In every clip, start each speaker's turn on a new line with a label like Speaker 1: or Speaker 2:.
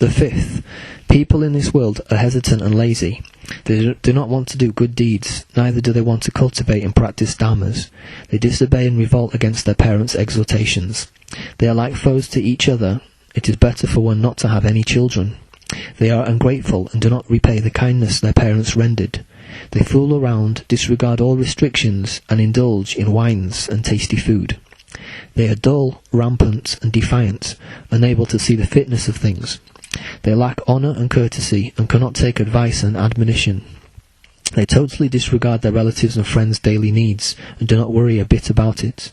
Speaker 1: The fifth, people in this world are hesitant and lazy. They do not want to do good deeds, neither do they want to cultivate and practice dharmas. They disobey and revolt against their parents' exhortations. They are like foes to each other. It is better for one not to have any children. They are ungrateful and do not repay the kindness their parents rendered. They fool around, disregard all restrictions, and indulge in wines and tasty food. They are dull, rampant, and defiant, unable to see the fitness of things. They lack honour and courtesy, and cannot take advice and admonition. They totally disregard their relatives' and friends' daily needs, and do not worry a bit about it.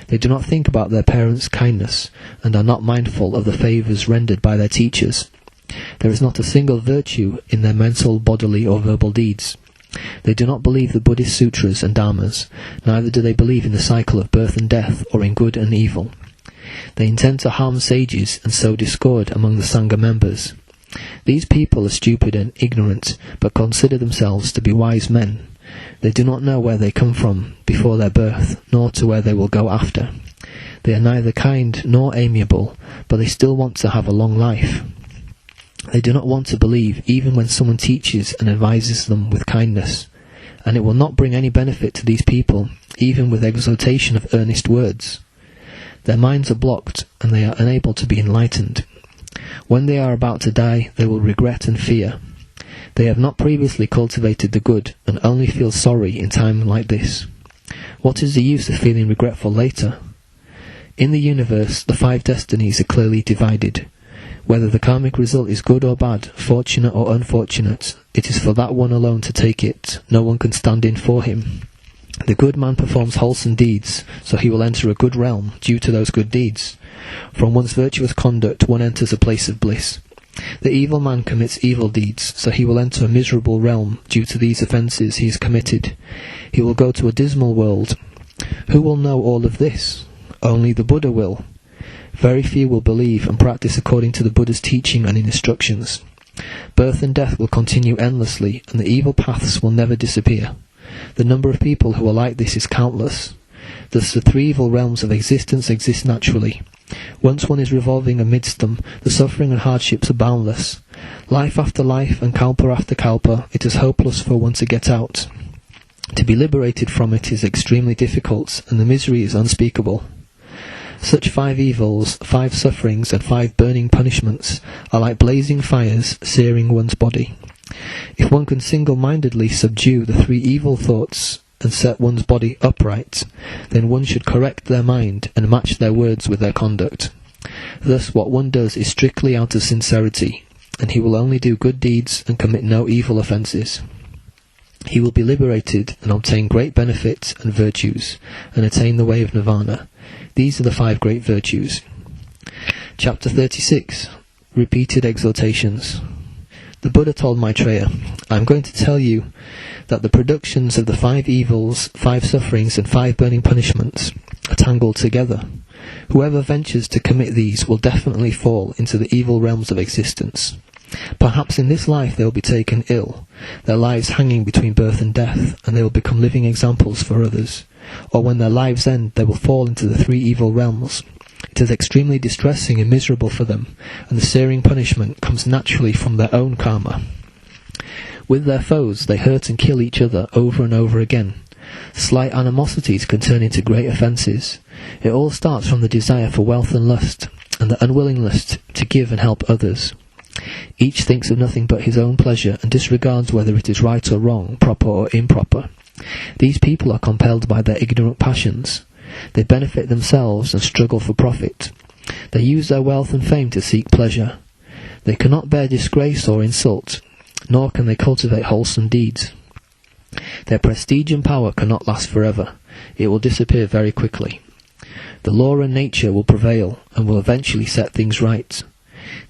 Speaker 1: They do not think about their parents' kindness, and are not mindful of the favours rendered by their teachers. There is not a single virtue in their mental, bodily, or verbal deeds. They do not believe the Buddhist sutras and dharmas, neither do they believe in the cycle of birth and death, or in good and evil. They intend to harm sages and sow discord among the Sangha members. These people are stupid and ignorant, but consider themselves to be wise men. They do not know where they come from before their birth, nor to where they will go after. They are neither kind nor amiable, but they still want to have a long life. They do not want to believe even when someone teaches and advises them with kindness, and it will not bring any benefit to these people, even with exhortation of earnest words. Their minds are blocked, and they are unable to be enlightened. When they are about to die, they will regret and fear. They have not previously cultivated the good, and only feel sorry in time like this. What is the use of feeling regretful later? In the universe, the 5 destinies are clearly divided. Whether the karmic result is good or bad, fortunate or unfortunate, it is for that one alone to take it. No one can stand in for him. The good man performs wholesome deeds, so he will enter a good realm due to those good deeds. From one's virtuous conduct one enters a place of bliss. The evil man commits evil deeds, so he will enter a miserable realm due to these offences he has committed. He will go to a dismal world. Who will know all of this? Only the Buddha will. Very few will believe and practice according to the Buddha's teaching and instructions. Birth and death will continue endlessly, and the evil paths will never disappear. The number of people who are like this is countless. Thus the 3 evil realms of existence exist naturally. Once one is revolving amidst them, the suffering and hardships are boundless. Life after life and kalpa after kalpa, it is hopeless for one to get out. To be liberated from it is extremely difficult, and the misery is unspeakable. Such 5 evils, 5 sufferings, and 5 burning punishments are like blazing fires searing one's body. If one can single-mindedly subdue the 3 evil thoughts and set one's body upright, then one should correct their mind and match their words with their conduct. Thus what one does is strictly out of sincerity, and he will only do good deeds and commit no evil offences. He will be liberated and obtain great benefits and virtues, and attain the way of nirvana. These are the 5 great virtues. Chapter 36. Repeated Exhortations. The Buddha told Maitreya, I am going to tell you that the productions of the 5 evils, 5 sufferings, and 5 burning punishments are tangled together. Whoever ventures to commit these will definitely fall into the evil realms of existence. Perhaps in this life they will be taken ill, their lives hanging between birth and death, and they will become living examples for others. Or when their lives end, they will fall into the 3 evil realms. It is extremely distressing and miserable for them, and the searing punishment comes naturally from their own karma. With their foes, they hurt and kill each other over and over again. Slight animosities can turn into great offences. It all starts from the desire for wealth and lust, and the unwillingness to give and help others. Each thinks of nothing but his own pleasure, and disregards whether it is right or wrong, proper or improper. These people are compelled by their ignorant passions. They benefit themselves and struggle for profit. They use their wealth and fame to seek pleasure. They cannot bear disgrace or insult, nor can they cultivate wholesome deeds. Their prestige and power cannot last forever. It will disappear very quickly. The law and nature will prevail, and will eventually set things right.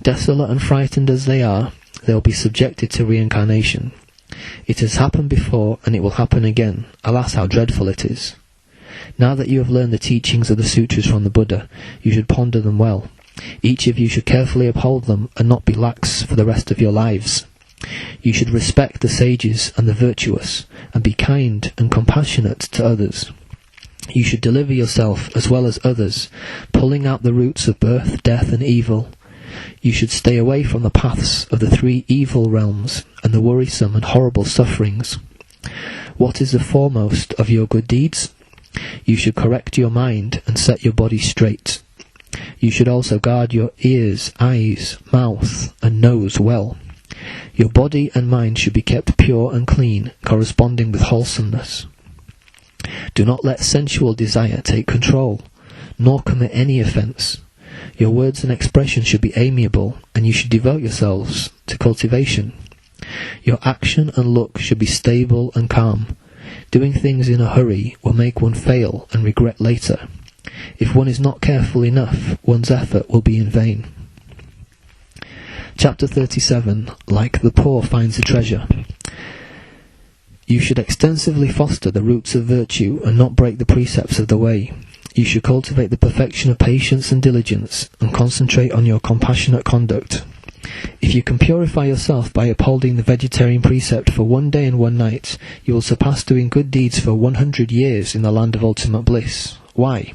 Speaker 1: Desolate and frightened as they are, they will be subjected to reincarnation. It has happened before, and it will happen again. Alas, how dreadful it is. Now that you have learned the teachings of the sutras from the Buddha, you should ponder them well. Each of you should carefully uphold them, and not be lax for the rest of your lives. You should respect the sages and the virtuous, and be kind and compassionate to others. You should deliver yourself as well as others, pulling out the roots of birth, death, and evil. You should stay away from the paths of the 3 evil realms and the worrisome and horrible sufferings. What is the foremost of your good deeds? You should correct your mind and set your body straight. You should also guard your ears, eyes, mouth, and nose well. Your body and mind should be kept pure and clean, corresponding with wholesomeness. Do not let sensual desire take control, nor commit any offence. Your words and expressions should be amiable, and you should devote yourselves to cultivation. Your action and look should be stable and calm. Doing things in a hurry will make one fail and regret later. If one is not careful enough, one's effort will be in vain. Chapter 37. Like the poor finds a treasure. You should extensively foster the roots of virtue and not break the precepts of the way. You should cultivate the perfection of patience and diligence and concentrate on your compassionate conduct. If you can purify yourself by upholding the vegetarian precept for 1 day and 1 night, you will surpass doing good deeds for 100 years in the land of ultimate bliss. Why?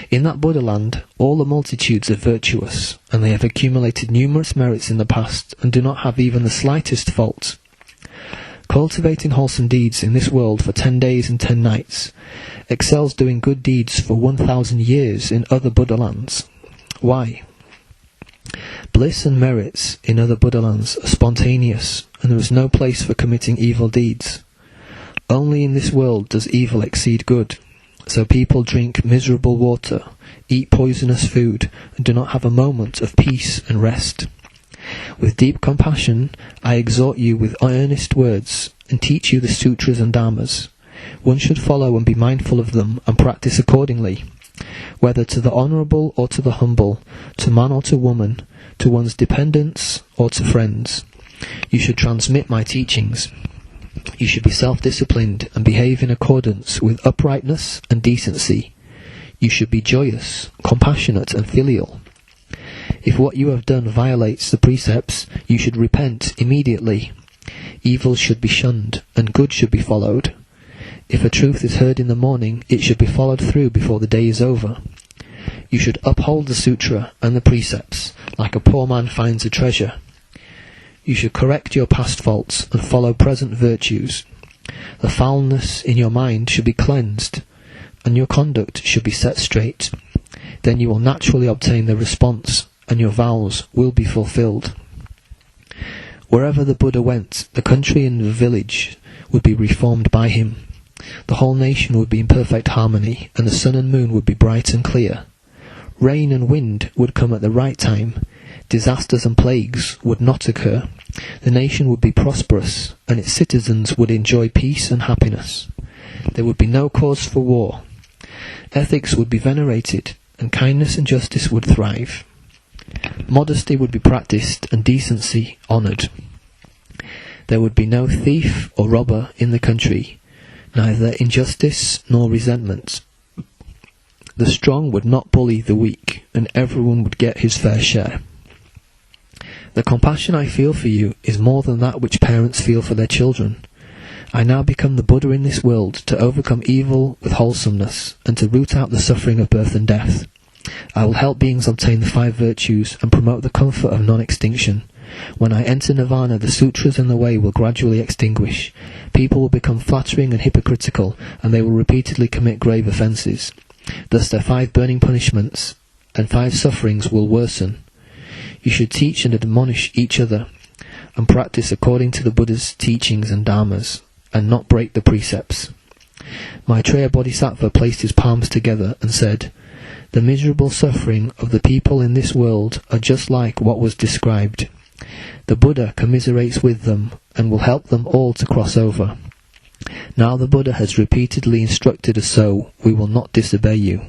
Speaker 1: In that Buddha land, all the multitudes are virtuous, and they have accumulated numerous merits in the past and do not have even the slightest fault. Cultivating wholesome deeds in this world for 10 days and 10 nights excels doing good deeds for 1,000 years in other Buddha lands. Why? Bliss and merits in other Buddha lands are spontaneous, and there is no place for committing evil deeds. Only in this world does evil exceed good, so people drink miserable water, eat poisonous food, and do not have a moment of peace and rest. With deep compassion, I exhort you with earnest words, and teach you the sutras and dharmas. One should follow and be mindful of them, and practice accordingly. Whether to the honourable or to the humble, to man or to woman, to one's dependents or to friends, you should transmit my teachings. You should be self-disciplined and behave in accordance with uprightness and decency. You should be joyous, compassionate, and filial. If what you have done violates the precepts, you should repent immediately. Evil should be shunned, and good should be followed. If a truth is heard in the morning, it should be followed through before the day is over. You should uphold the sutra and the precepts, like a poor man finds a treasure. You should correct your past faults and follow present virtues. The foulness in your mind should be cleansed, and your conduct should be set straight. Then you will naturally obtain the response, and your vows will be fulfilled. Wherever the Buddha went, the country and the village would be reformed by him. The whole nation would be in perfect harmony, and the sun and moon would be bright and clear. Rain and wind would come at the right time. Disasters and plagues would not occur. The nation would be prosperous, and its citizens would enjoy peace and happiness. There would be no cause for war. Ethics would be venerated, and kindness and justice would thrive. Modesty would be practiced, and decency honoured. There would be no thief or robber in the country, neither injustice nor resentment. The strong would not bully the weak, and everyone would get his fair share. The compassion I feel for you is more than that which parents feel for their children. I now become the Buddha in this world to overcome evil with wholesomeness, and to root out the suffering of birth and death. I will help beings obtain the 5 virtues and promote the comfort of non-extinction. When I enter nirvana, the sutras and the way will gradually extinguish. People will become flattering and hypocritical, and they will repeatedly commit grave offences. Thus their 5 burning punishments and 5 sufferings will worsen. You should teach and admonish each other, and practice according to the Buddha's teachings and dharmas, and not break the precepts. Maitreya Bodhisattva placed his palms together and said, "The miserable suffering of the people in this world are just like what was described. The Buddha commiserates with them and will help them all to cross over. Now the Buddha has repeatedly instructed us so, we will not disobey you."